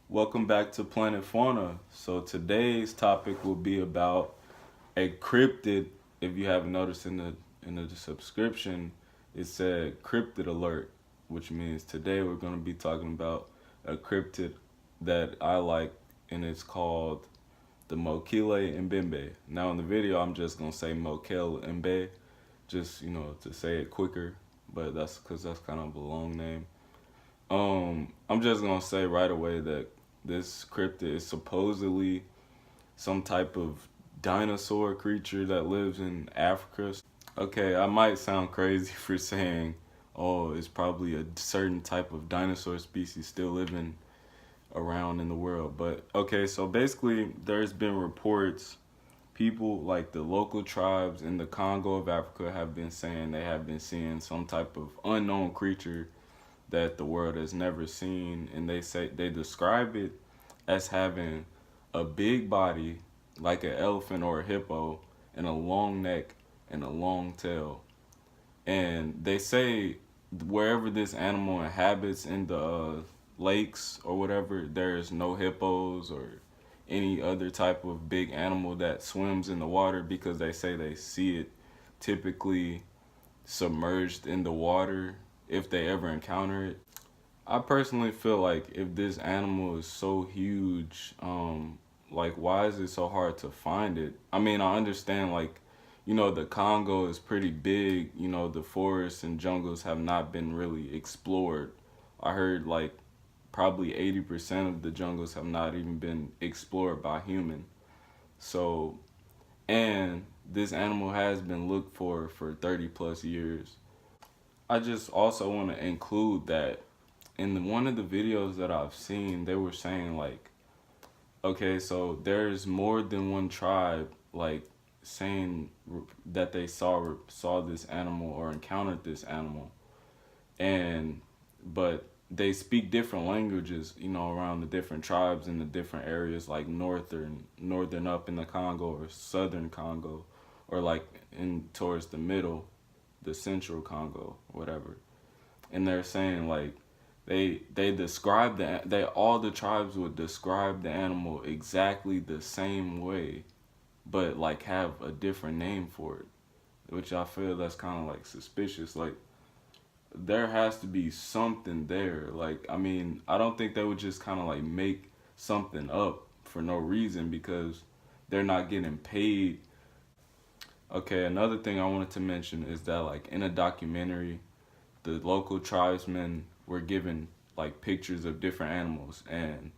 Welcome back to Planet Fauna. So today's topic will be about a cryptid. If you haven't noticed in the subscription, it said cryptid alert, which means today we're going to be talking about a cryptid that I like, and it's called the Mokele Mbembe. Now in the video, I'm just going to say Mokele Mbembe, just to say it quicker, but that's because that's kind of a long name. I'm just gonna say right away that this cryptid is supposedly some type of dinosaur creature that lives in Africa. Okay, I might sound crazy for saying, oh, it's probably a certain type of dinosaur species still living around in the world. But okay, so basically, there's been reports, people like the local tribes in the Congo of Africa have been saying they have been seeing some type of unknown creature that the world has never seen, and they describe it as having a big body like an elephant or a hippo and a long neck and a long tail. And they say wherever this animal inhabits in the lakes or whatever, there's no hippos or any other type of big animal that swims in the water, because they say they see it typically submerged in the water if they ever encounter it. I personally feel like if this animal is so huge, like why is it so hard to find it? I mean, I understand like, the Congo is pretty big, the forests and jungles have not been really explored. I heard like probably 80% of the jungles have not even been explored by human. So, and this animal has been looked for 30 plus years. I just also want to include that in one of the videos that I've seen, they were saying like, okay, so there's more than one tribe like saying that they saw this animal or encountered this animal, and but they speak different languages, around the different tribes in the different areas, like northern up in the Congo or southern Congo, or like in towards the middle, the central Congo, whatever. And they're saying like they describe all the tribes would describe the animal exactly the same way, but like have a different name for it, which I feel that's kind of like suspicious. Like there has to be something there. Like, I mean, I don't think they would just kind of like make something up for no reason because they're not getting paid. Okay, another thing I wanted to mention is that like in a documentary, the local tribesmen were given like pictures of different animals, and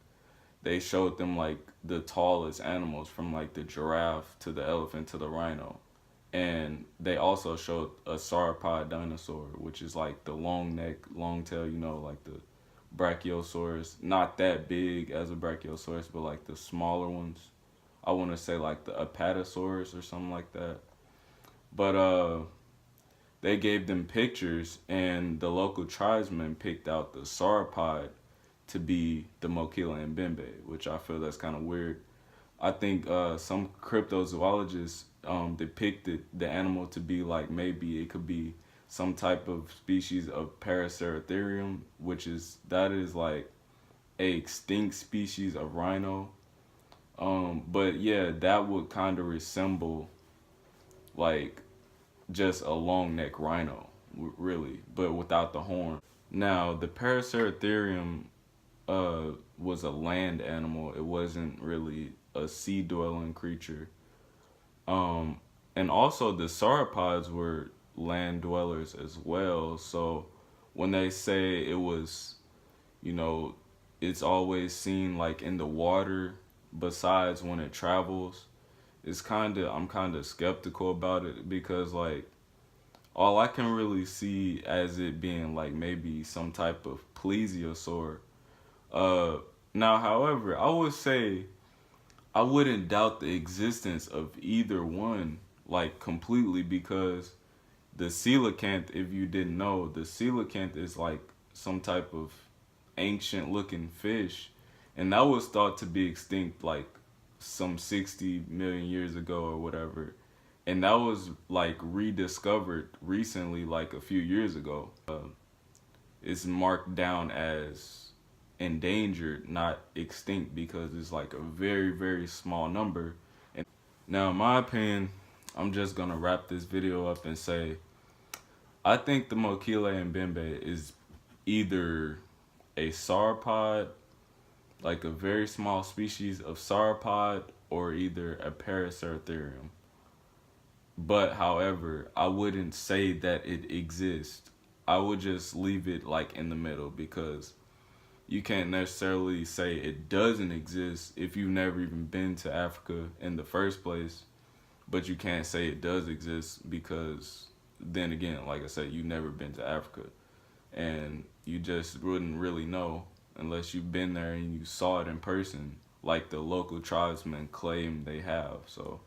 they showed them like the tallest animals, from like the giraffe to the elephant to the rhino. And they also showed a sauropod dinosaur, which is like the long neck, long tail, like the brachiosaurus. Not that big as a brachiosaurus, but like the smaller ones. I want to say like the apatosaurus or something like that. But they gave them pictures, and the local tribesmen picked out the sauropod to be the Mokele Mbembe, which I feel that's kind of weird. I think some cryptozoologists depicted the animal to be like maybe it could be some type of species of Paraceratherium, that is like a extinct species of rhino. But yeah, that would kind of resemble like just a long neck rhino, really, but without the horn. Now, the Paraceratherium was a land animal. It wasn't really a sea dwelling creature. And also the sauropods were land dwellers as well. So when they say it was, you know, it's always seen like in the water besides when it travels, I'm kind of skeptical about it, because like all I can really see as it being like maybe some type of plesiosaur. Uh, Now, however, I would say I wouldn't doubt the existence of either one like completely, because the coelacanth, if you didn't know, the coelacanth is like some type of ancient looking fish, and that was thought to be extinct like some 60 million years ago or whatever, and that was like rediscovered recently like a few years ago. It's marked down as endangered, not extinct, because it's like a very, very small number. And now, in my opinion, I'm just gonna wrap this video up and say, I think the Mokele Mbembe is either a sauropod, like a very small species of sauropod, or either a Paraceratherium. But however, I wouldn't say that it exists. I would just leave it like in the middle, because you can't necessarily say it doesn't exist if you've never even been to Africa in the first place. But you can't say it does exist because then again, like I said, you've never been to Africa. And you just wouldn't really know unless you've been there and you saw it in person, like the local tribesmen claim they have. So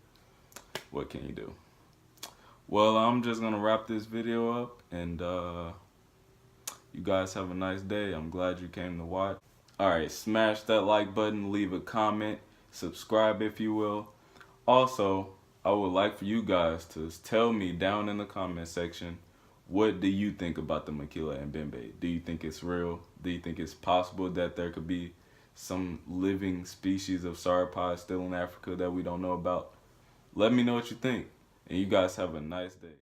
what can you do? Well, I'm just gonna wrap this video up, and you guys have a nice day. I'm glad you came to watch. Alright, smash that like button, leave a comment, subscribe if you will. Also, I would like for you guys to tell me down in the comment section, what do you think about the Mokele Mbembe? Do you think it's real? Do you think it's possible that there could be some living species of sauropods still in Africa that we don't know about? Let me know what you think. And you guys have a nice day.